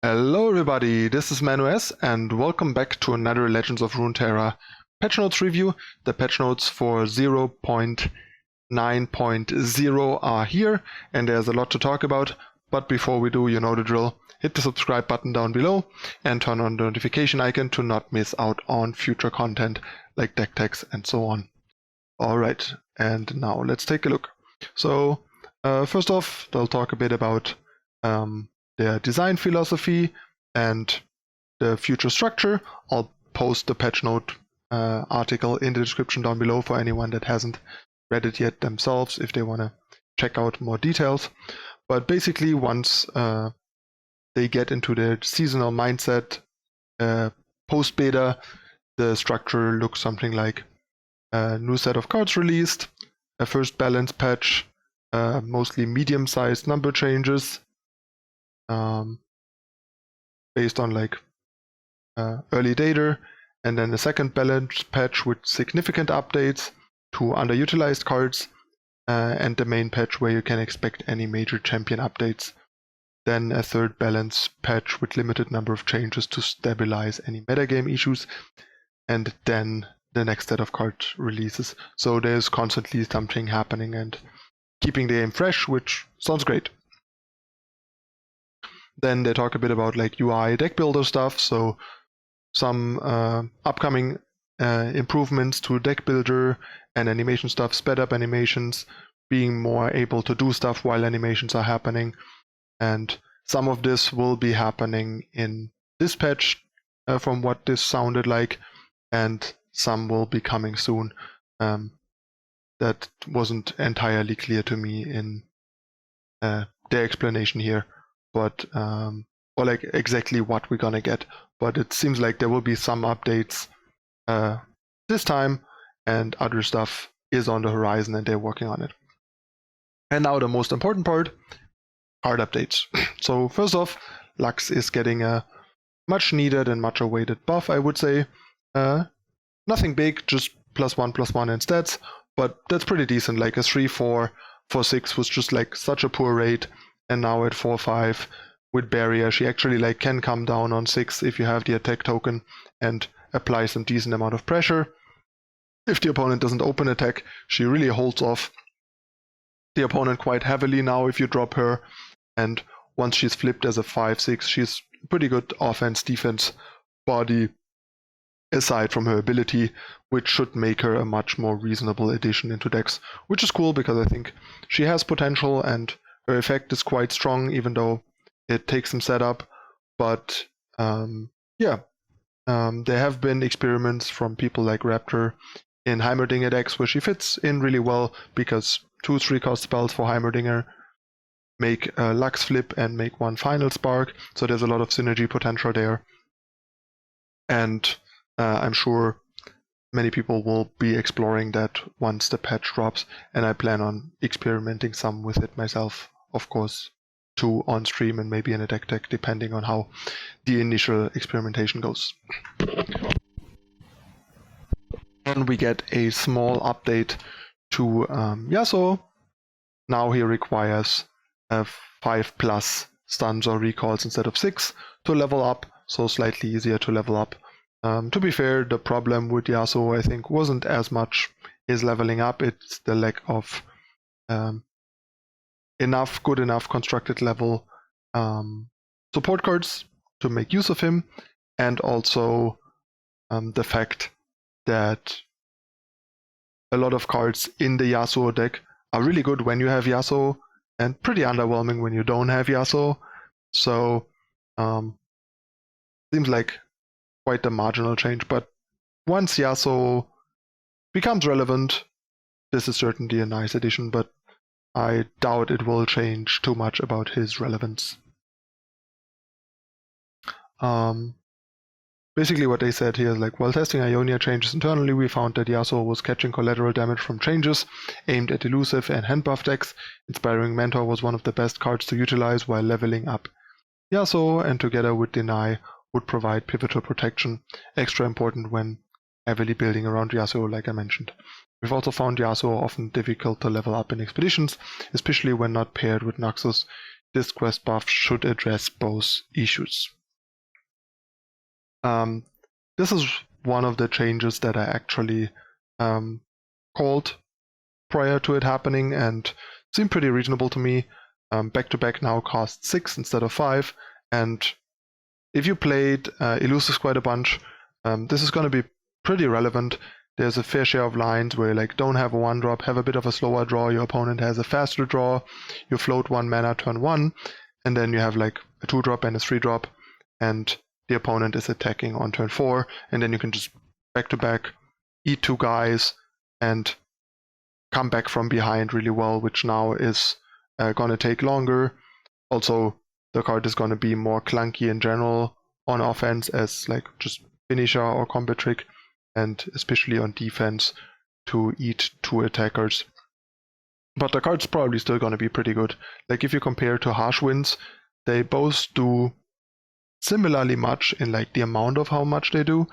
Hello everybody, this is ManuS and welcome back to another Legends of Runeterra patch notes review. The patch notes for 0.9.0 are here and there's a lot to talk about, but before we do, you know the drill. Hit the subscribe button down below and turn on the notification icon to not miss out on future content like deck techs and so on. Alright, and now let's take a look. So first off, I'll talk a bit about their design philosophy and the future structure. I'll post the patch note article in the description down below for anyone that hasn't read it yet themselves if they want to check out more details. But basically, once they get into the seasonal mindset post beta, the structure looks something like a new set of cards released, a first balance patch, mostly medium-sized number changes, based on like early data, and then the second balance patch with significant updates to underutilized cards, and the main patch where you can expect any major champion updates. Then a third balance patch with limited number of changes to stabilize any metagame issues, and then the next set of card releases. So there's constantly something happening and keeping the game fresh, which sounds great. Then they talk a bit about like UI deck builder stuff, so some upcoming improvements to deck builder and animation stuff, sped up animations, being more able to do stuff while animations are happening, and some of this will be happening in this patch from what this sounded like, and some will be coming soon. That wasn't entirely clear to me in their explanation here, but or like exactly what we're gonna get, but it seems like there will be some updates this time, and other stuff is on the horizon and they're working on it. And now the most important part, card updates. So first off, Lux is getting a much needed and much awaited buff, I would say. Nothing big, just +1/+1 in stats, but that's pretty decent. Like a 3/4 for 6 was just like such a poor rate, and now at 4/5 with barrier, she actually like can come down on 6 if you have the attack token and apply some decent amount of pressure. If the opponent doesn't open attack, she really holds off the opponent quite heavily now if you drop her, and once she's flipped as a 5/6, she's pretty good offense defense body aside from her ability, which should make her a much more reasonable addition into decks, which is cool because I think she has potential and her effect is quite strong, even though it takes some setup. But there have been experiments from people like Raptor in Heimerdinger decks where she fits in really well because 2/3 cost spells for Heimerdinger make a Lux flip and make one final spark, so there's a lot of synergy potential there. And I'm sure many people will be exploring that once the patch drops, and I plan on experimenting some with it myself, of course, too, on stream and maybe in a deck tech, depending on how the initial experimentation goes. And we get a small update to Yasuo. Now he requires 5+ stuns or recalls instead of 6 to level up, so slightly easier to level up. To be fair, the problem with Yasuo, I think, wasn't as much his leveling up, it's the lack of good enough constructed level support cards to make use of him, and also the fact that a lot of cards in the Yasuo deck are really good when you have Yasuo, and pretty underwhelming when you don't have Yasuo. So seems like quite a marginal change, but once Yasuo becomes relevant, this is certainly a nice addition, but I doubt it will change too much about his relevance. Basically what they said here is like, while testing Ionia changes internally, we found that Yasuo was catching collateral damage from changes aimed at elusive and hand buff decks. Inspiring Mentor was one of the best cards to utilize while leveling up Yasuo, and together with Deny would provide pivotal protection, extra important when heavily building around Yasuo, like I mentioned. We've also found Yasuo often difficult to level up in expeditions, especially when not paired with Noxus. this quest buff should address both issues. This is one of the changes that I actually called prior to it happening and seemed pretty reasonable to me. Back-to-back now costs 6 instead of 5, and if you played Elusives quite a bunch, this is going to be pretty relevant. There's a fair share of lines where you like don't have a 1-drop, have a bit of a slower draw, your opponent has a faster draw, you float 1 mana turn 1, and then you have like a 2-drop and a 3-drop, and the opponent is attacking on turn 4, and then you can just back-to-back eat 2 guys and come back from behind really well, which now is going to take longer. Also, the card is going to be more clunky in general on offense as like just finisher or combat trick, and especially on defense to eat 2 attackers. But the card's probably still going to be pretty good. Like if you compare to Harsh Winds, they both do similarly much in like the amount of how much they do,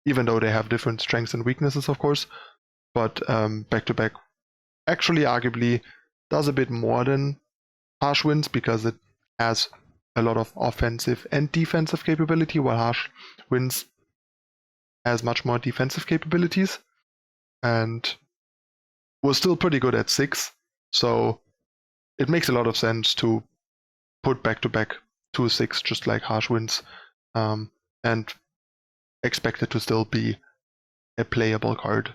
even though they have different strengths and weaknesses, of course. But back-to-back actually arguably does a bit more than Harsh Winds because it has a lot of offensive and defensive capability, while Harsh Winds has much more defensive capabilities and was still pretty good at 6. So it makes a lot of sense to put back-to-back 2/6 just like Harsh Winds, and expect it to still be a playable card.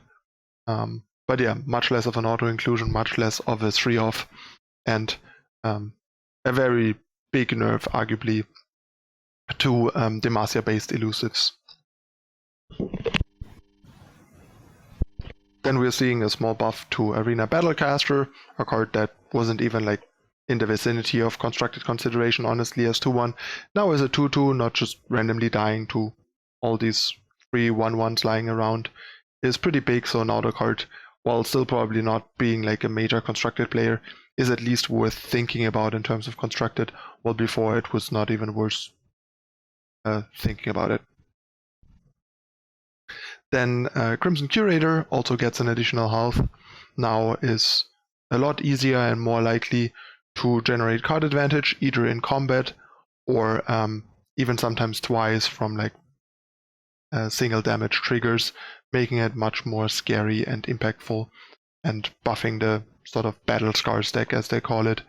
But yeah, much less of an auto-inclusion, much less of a 3-off, and a very big nerf, arguably, to Demacia-based elusives. Then we're seeing a small buff to Arena Battlecaster, a card that wasn't even like in the vicinity of constructed consideration, honestly, as 2/1. Now as a 2/2, not just randomly dying to all these free 1/1s lying around, is pretty big. So now the card, while still probably not being like a major constructed player, is at least worth thinking about in terms of constructed, while before it was not even worth thinking about it. Then Crimson Curator also gets an additional health. Now is a lot easier and more likely to generate card advantage, either in combat or even sometimes twice from like single damage triggers, making it much more scary and impactful, and buffing the sort of battle scars deck, as they call it,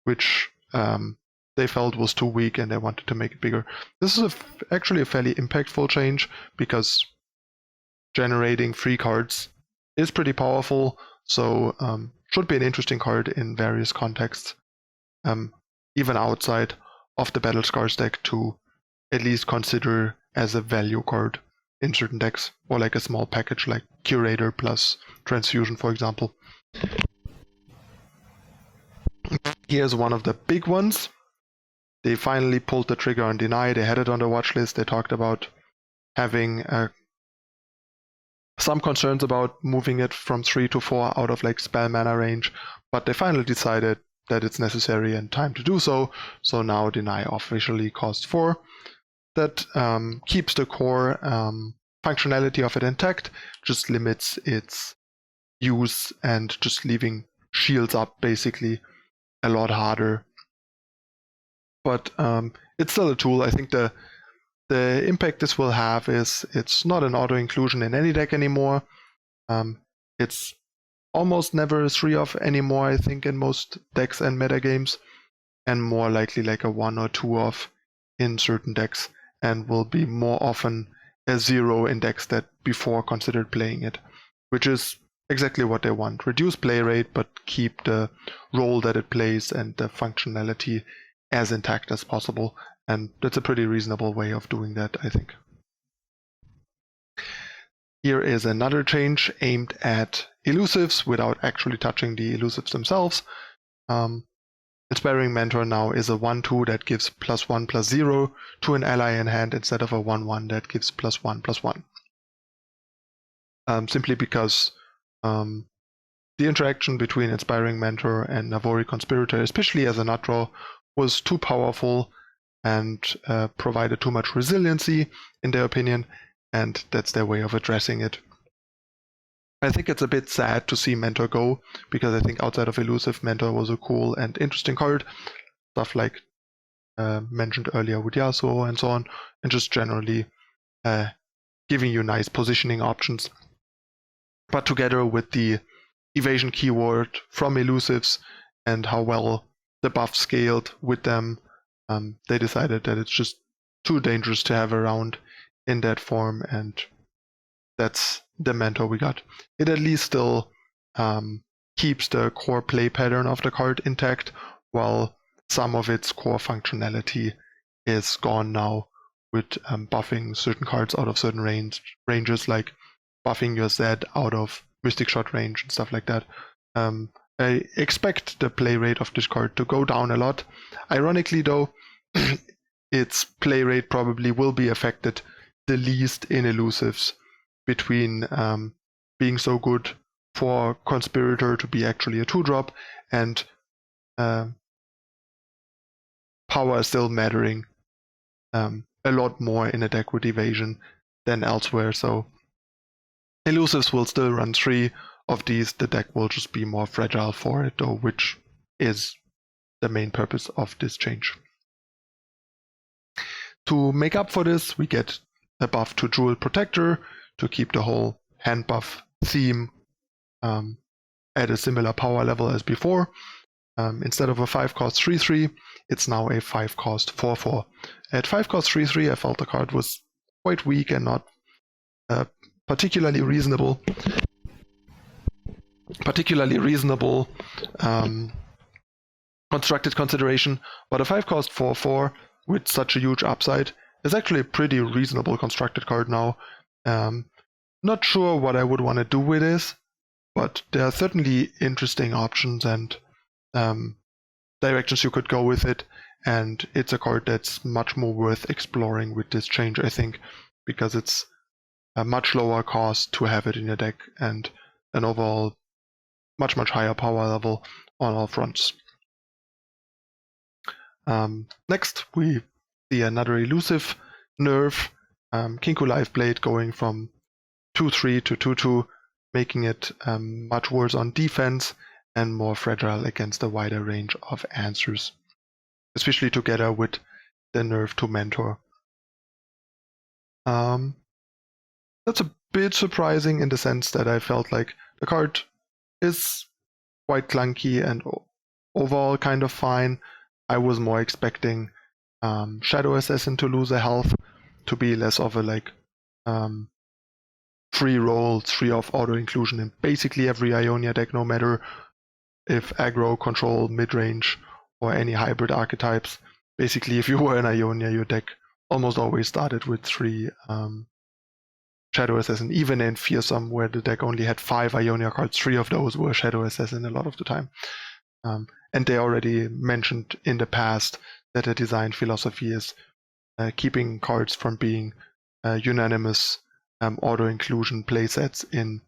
which they felt was too weak and they wanted to make it bigger. This is actually a fairly impactful change because generating free cards is pretty powerful, so should be an interesting card in various contexts, even outside of the Battle Scars deck, to at least consider as a value card in certain decks, or like a small package like Curator plus Transfusion, for example. Here's one of the big ones. They finally pulled the trigger on Deny. They had it on the watch list. They talked about having some concerns about moving it from 3 to 4 out of like spell mana range, but they finally decided that it's necessary and time to do so. So now Deny officially costs 4. That keeps the core functionality of it intact, just limits its use and just leaving shields up basically a lot harder. But it's still a tool. I think the impact this will have is it's not an auto-inclusion in any deck anymore. It's almost never a 3-off anymore, I think, in most decks and metagames, and more likely like a 1 or 2-off in certain decks, and will be more often a 0 in decks that before considered playing it, which is exactly what they want. Reduce play rate, but keep the role that it plays and the functionality as intact as possible. And that's a pretty reasonable way of doing that, I think. Here is another change aimed at elusives without actually touching the elusives themselves. Inspiring Mentor now is a 1/2 that gives +1/+0 to an ally in hand instead of a 1/1 that gives +1/+1. Simply because the interaction between Inspiring Mentor and Navori Conspirator, especially as a nut draw, was too powerful and provided too much resiliency, in their opinion, and that's their way of addressing it. I think it's a bit sad to see Mentor go, because I think outside of Elusive, Mentor was a cool and interesting card. stuff like mentioned earlier with Yasuo and so on, and just generally giving you nice positioning options. But together with the evasion keyword from elusives and how well the buff scaled with them, they decided that it's just too dangerous to have around in that form, and that's the mentor we got. It at least still keeps the core play pattern of the card intact, while some of its core functionality is gone now, with buffing certain cards out of certain ranges, like buffing your Zed out of Mystic Shot range and stuff like that. I expect the play rate of this card to go down a lot. Ironically though, its play rate probably will be affected the least in elusives, between being so good for Conspirator to be actually a 2-drop and power still mattering a lot more in a deck with evasion than elsewhere. So elusives will still run 3 of these. The deck will just be more fragile for it though, which is the main purpose of this change. To make up for this, we get a buff to Jewel Protector to keep the whole hand buff theme at a similar power level as before. Instead of a 5-cost 3/3, it's now a 5-cost 4/4. At 5-cost 3/3, I felt the card was quite weak and not particularly reasonable. Constructed consideration, but a 5-cost 4/4 with such a huge upside is actually a pretty reasonable constructed card now. Not sure what I would want to do with this, but there are certainly interesting options and directions you could go with it, and it's a card that's much more worth exploring with this change, I think, because it's a much lower cost to have it in your deck and an overall much higher power level on all fronts. Next, we see another elusive nerf, Kinku Lifeblade going from 2/3 to 2/2, making it much worse on defense and more fragile against a wider range of answers, especially together with the nerf to Mentor. That's a bit surprising in the sense that I felt like the card is quite clunky and overall kind of fine. I was more expecting Shadow Assassin to lose a health, to be less of a free roll, 3-off auto inclusion in basically every Ionia deck, no matter if aggro, control, mid-range, or any hybrid archetypes. Basically, if you were an Ionia, your deck almost always started with 3 Shadow Assassin. Even in Fearsome, where the deck only had 5 Ionia cards, 3 of those were Shadow Assassin a lot of the time. And they already mentioned in the past that the design philosophy is keeping cards from being unanimous auto-inclusion playsets in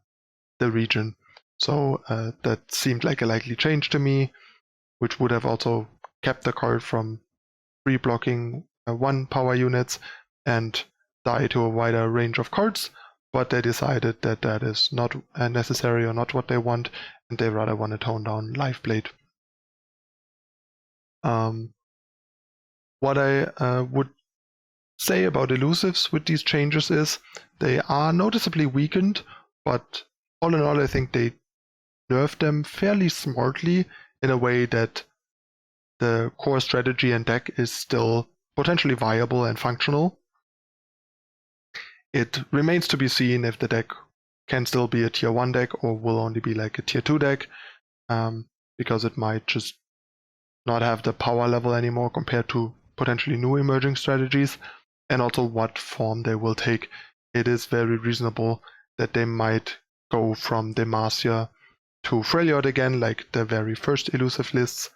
the region. So that seemed like a likely change to me, which would have also kept the card from free blocking 1 power units and die to a wider range of cards, but they decided that that is not necessary or not what they want, and they rather want to tone down Lifeblade. What I would say about elusives with these changes is they are noticeably weakened, but all in all I think they nerfed them fairly smartly in a way that the core strategy and deck is still potentially viable and functional. It remains to be seen if the deck can still be a tier 1 deck or will only be like a tier 2 deck, because it might just not have the power level anymore compared to potentially new emerging strategies, and also what form they will take. It is very reasonable that they might go from Demacia to Freljord again, like the very first elusive lists,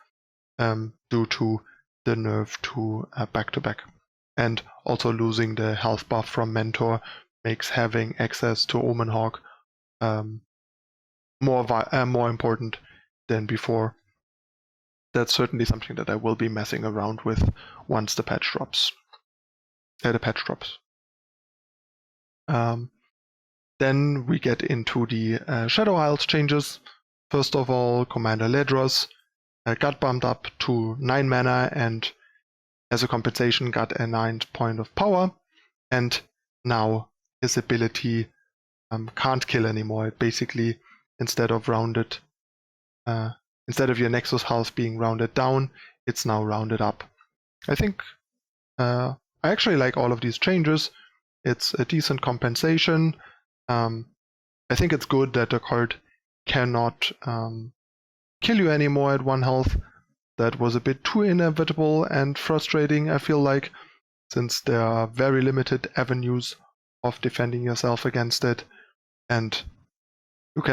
due to the nerf to back-to-back. And also losing the health buff from Mentor makes having access to Omenhawk more important than before. That's certainly something that I will be messing around with once the patch drops. Then we get into the Shadow Isles changes. First of all, Commander Ledros got bumped up to 9 mana and as a compensation got a 9 point of power, and now his ability can't kill anymore. It basically, instead of your Nexus health being rounded down, it's now rounded up. I think I actually like all of these changes. It's a decent compensation. I think it's good that the card cannot kill you anymore at 1 health. That was a bit too inevitable and frustrating, I feel like, since there are very limited avenues of defending yourself against it, and you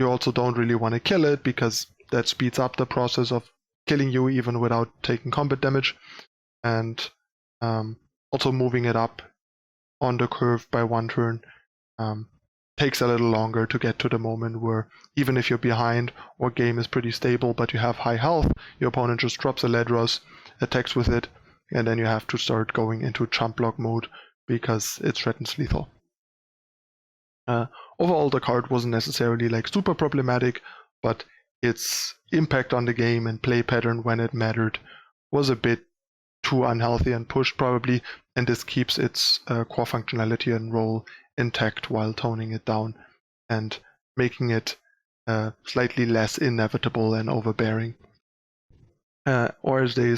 also don't really want to kill it because that speeds up the process of killing you even without taking combat damage, and also moving it up on the curve by 1 turn takes a little longer to get to the moment where even if you're behind or game is pretty stable but you have high health, your opponent just drops a Ledros, attacks with it, and then you have to start going into chump block mode because it threatens lethal. Overall, the card wasn't necessarily like super problematic, but its impact on the game and play pattern when it mattered was a bit too unhealthy and pushed probably, and this keeps its core functionality and role intact while toning it down and making it slightly less inevitable and overbearing. Or as they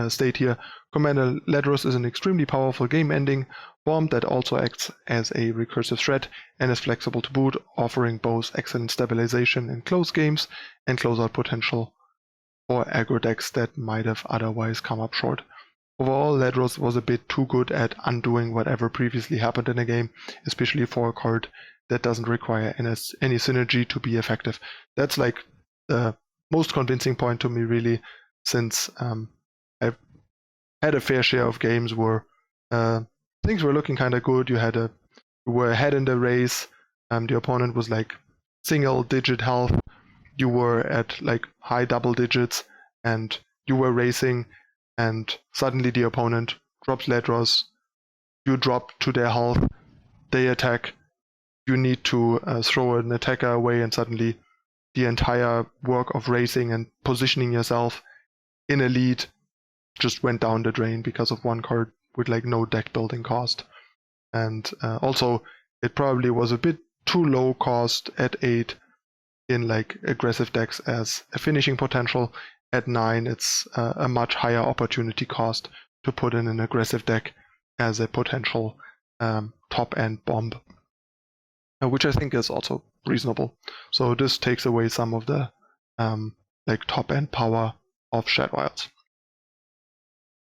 state here, Commander Ledros is an extremely powerful game-ending bomb that also acts as a recursive threat and is flexible to boot, offering both excellent stabilization in close games and closeout potential for aggro decks that might have otherwise come up short. Overall, Ledros was a bit too good at undoing whatever previously happened in a game, especially for a card that doesn't require any synergy to be effective. That's like the most convincing point to me, really, since I've had a fair share of games where things were looking kind of good. You were ahead in the race. The opponent was like single-digit health. You were at like high double digits, and you were racing. And suddenly the opponent drops Ledros, you drop to their health, they attack, you need to throw an attacker away, and suddenly the entire work of racing and positioning yourself in a lead just went down the drain because of 1 card with like no deck building cost. And also it probably was a bit too low cost at 8 in like aggressive decks as a finishing potential. At 9, it's a much higher opportunity cost to put in an aggressive deck as a potential top-end bomb, which I think is also reasonable. So this takes away some of the like top-end power of Shadow Isles.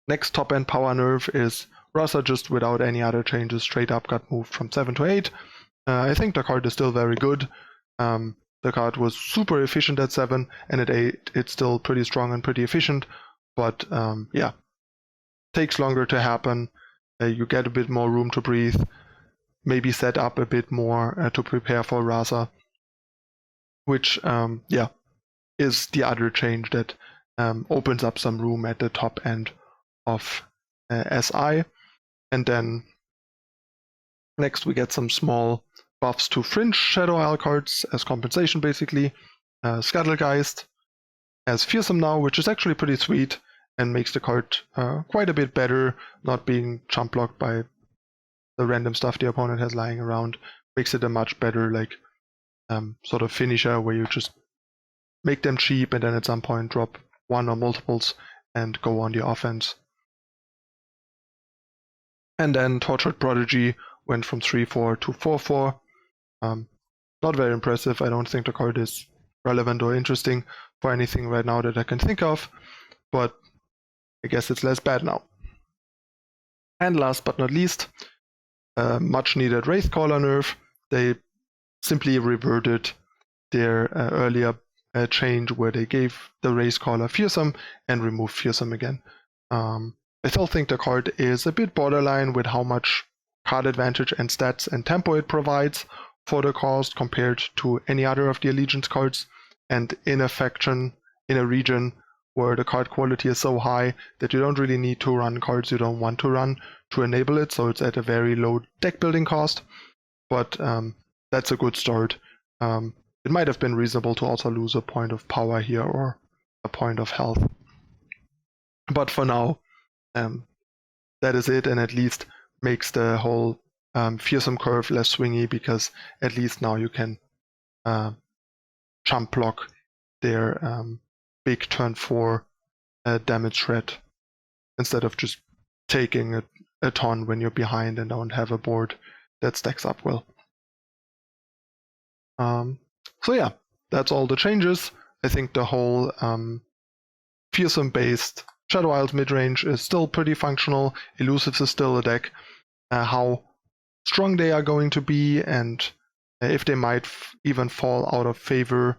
Next top-end power nerf is Rasa, just without any other changes, straight up got moved from 7 to 8. I think the card is still very good. The card was super efficient at 7, and at 8 it's still pretty strong and pretty efficient, but yeah, takes longer to happen. You get a bit more room to breathe, maybe set up a bit more to prepare for Rasa, which yeah, is the other change that opens up some room at the top end of SI. And then next we get some small buffs to Fringe Shadow Isle cards as compensation, basically. Scuttlegeist has Fearsome now, which is actually pretty sweet and makes the card quite a bit better, not being chump blocked by the random stuff the opponent has lying around. Makes it a much better like sort of finisher where you just make them cheap and then at some point drop 1 or multiples and go on the offense. And then Tortured Prodigy went from 3/4 to 4/4. Not very impressive. I don't think the card is relevant or interesting for anything right now that I can think of, but I guess it's less bad now. And last but not least, much needed Wraithcaller nerf. They simply reverted their earlier change where they gave the Wraithcaller Fearsome and removed Fearsome again. I still think the card is a bit borderline with how much card advantage and stats and tempo it provides for the cost compared to any other of the Allegiance cards, and in a faction, in a region where the card quality is so high that you don't really need to run cards you don't want to run to enable it, so it's at a very low deck building cost, but that's a good start. it might have been reasonable to also lose a point of power here or a point of health. But for now, that is it, and at least makes the whole fearsome curve less swingy, because at least now you can jump block their big turn 4 damage threat instead of just taking a ton when you're behind and don't have a board that stacks up well. So yeah, that's all the changes. I think the whole fearsome based Shadow Isles midrange is still pretty functional. Elusives is still a deck. How strong they are going to be, and if they might even fall out of favor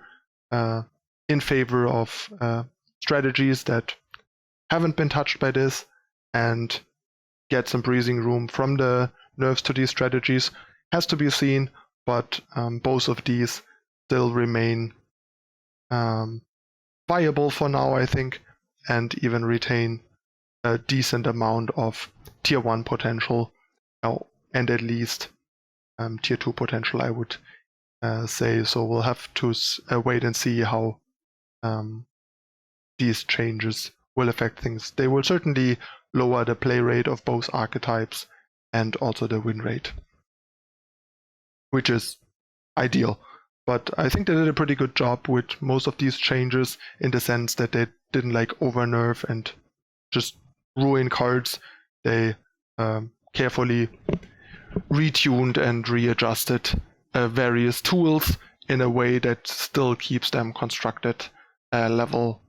in favor of strategies that haven't been touched by this, and get some breathing room from the nerfs to these strategies, has to be seen, but both of these still remain viable for now, I think, and even retain a decent amount of tier 1 potential, and at least tier 2 potential, I would say. So we'll have to wait and see how these changes will affect things. They will certainly lower the play rate of both archetypes and also the win rate, which is ideal. But I think they did a pretty good job with most of these changes, in the sense that they didn't like over nerf and just ruin cards. They carefully retuned and readjusted various tools in a way that still keeps them constructed level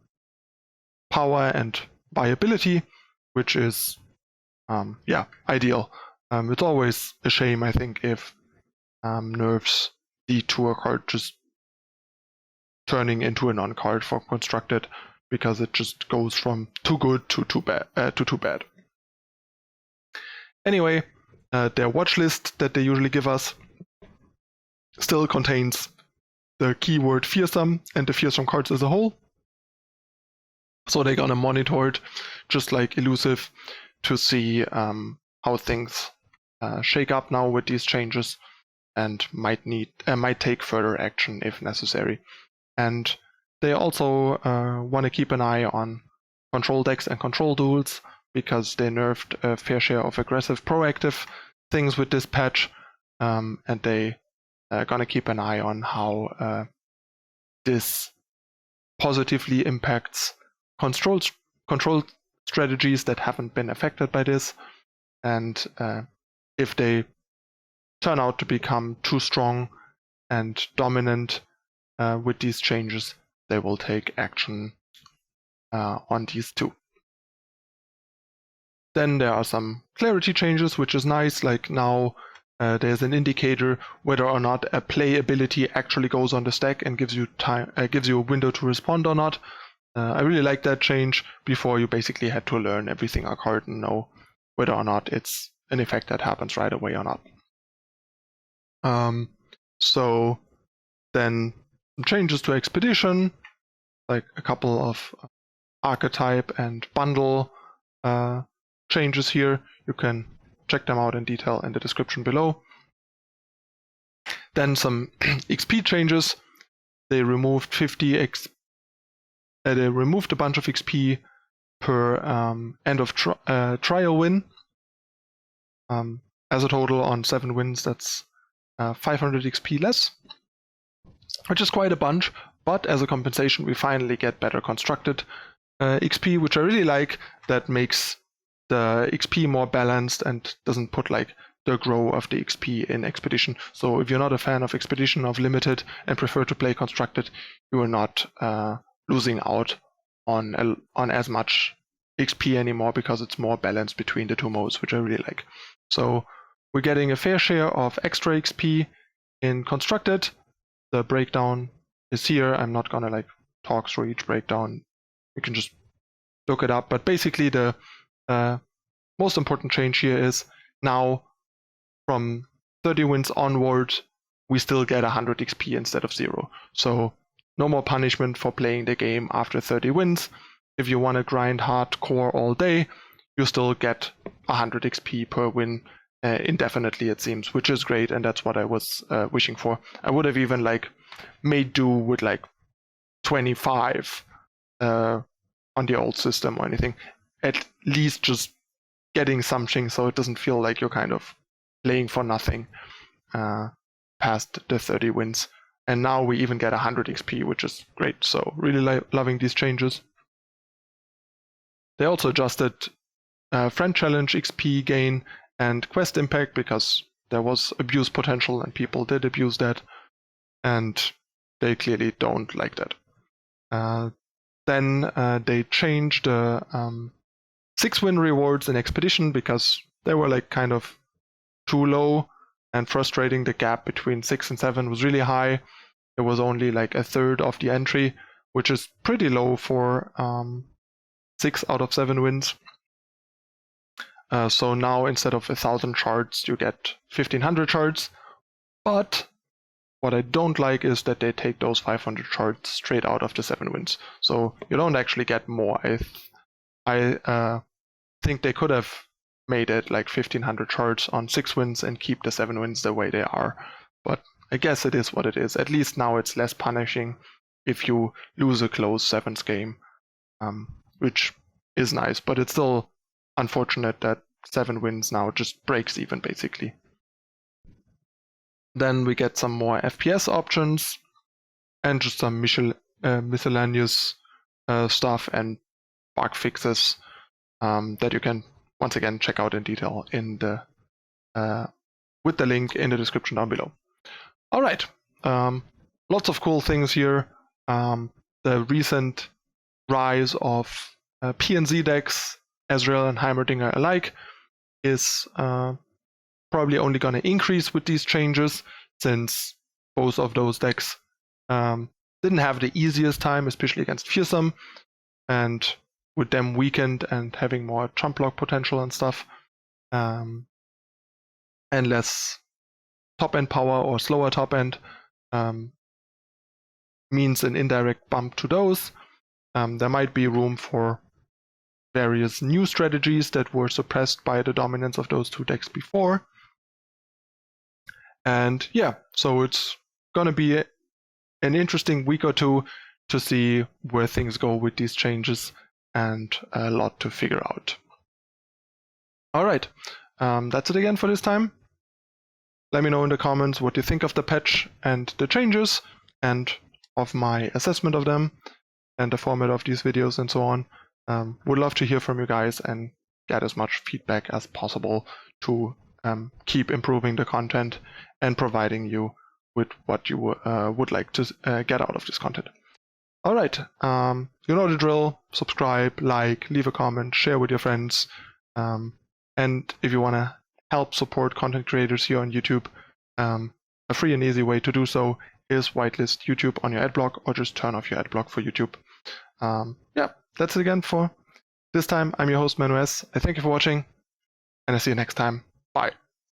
power and viability, which is ideal. It's always a shame, I think, if nerfs lead to a card just turning into a non-card for constructed, because it just goes from too good to too bad. Anyway, their watch list that they usually give us still contains the keyword fearsome and the fearsome cards as a whole. So they're gonna monitor it, just like Elusive, to see how things shake up now with these changes, and might take further action if necessary. And they also want to keep an eye on control decks and control duels, because they nerfed a fair share of aggressive proactive things with this patch, and they are gonna keep an eye on how this positively impacts control strategies that haven't been affected by this, and if they turn out to become too strong and dominant with these changes, they will take action on these too. Then there are some clarity changes, which is nice, like now there's an indicator whether or not a play ability actually goes on the stack and gives you time, gives you a window to respond or not. I really like that change. Before, you basically had to learn everything a card and know whether or not it's an effect that happens right away or not. So then changes to Expedition, like a couple of archetype and bundle changes here. You can check them out in detail in the description below. Then some XP changes. They removed they removed a bunch of XP per end of trial win. As a total on 7 wins, that's 500 XP less, which is quite a bunch. But as a compensation, we finally get better constructed XP, which I really like. That makes the XP more balanced and doesn't put like the grow of the XP in Expedition. So if you're not a fan of Expedition, of Limited, and prefer to play constructed, you are not losing out on as much XP anymore, because it's more balanced between the two modes, which I really like. So we're getting a fair share of extra XP in constructed. The breakdown is here. I'm not gonna like talk through each breakdown. You can just look it up. But basically the most important change here is now from 30 wins onward, we still get 100 XP instead of 0. So no more punishment for playing the game after 30 wins. If you want to grind hardcore all day, you still get 100 XP per win indefinitely, it seems, which is great, and that's what I was wishing for. I would have even like may do with like 25 on the old system or anything. At least just getting something so it doesn't feel like you're kind of playing for nothing past the 30 wins. And now we even get 100 XP, which is great. So really loving these changes. They also adjusted friend challenge XP gain and quest impact because there was abuse potential and people did abuse that. And they clearly don't like that. Then they changed the 6-win rewards in Expedition because they were like kind of too low and frustrating. The gap between 6 and 7 was really high. It was only like a third of the entry, which is pretty low for 6 out of 7 wins. So now instead of 1,000 shards, you get 1,500 shards. But what I don't like is that they take those 500 shards straight out of the 7 wins. So you don't actually get more. I think they could have made it like 1,500 shards on 6 wins and keep the 7 wins the way they are. But I guess it is what it is. At least now it's less punishing if you lose a close 7th game, which is nice. But it's still unfortunate that 7 wins now just breaks even, basically. Then we get some more FPS options and just some miscellaneous stuff and bug fixes that you can once again check out in detail in the with the link in the description down below. All right, lots of cool things here. The recent rise of PNZ decks, Ezreal and Heimerdinger alike, is probably only going to increase with these changes, since both of those decks didn't have the easiest time, especially against Fearsome, and with them weakened and having more trump block potential and stuff, and less top end power or slower top end, means an indirect bump to those. There might be room for various new strategies that were suppressed by the dominance of those two decks before. And yeah, so it's gonna be an interesting week or two to see where things go with these changes, and a lot to figure out. All right, that's it again for this time. Let me know in the comments what you think of the patch and the changes, and of my assessment of them, and the format of these videos and so on. Would love to hear from you guys and get as much feedback as possible to keep improving the content and providing you with what you would like to get out of this content. All right, you know the drill. Subscribe, like, leave a comment, share with your friends. And if you want to help support content creators here on YouTube, a free and easy way to do so is whitelist YouTube on your adblock, or just turn off your adblock for YouTube. Yeah, that's it again for this time. I'm your host, ManuS. I thank you for watching, and I see you next time. Bye.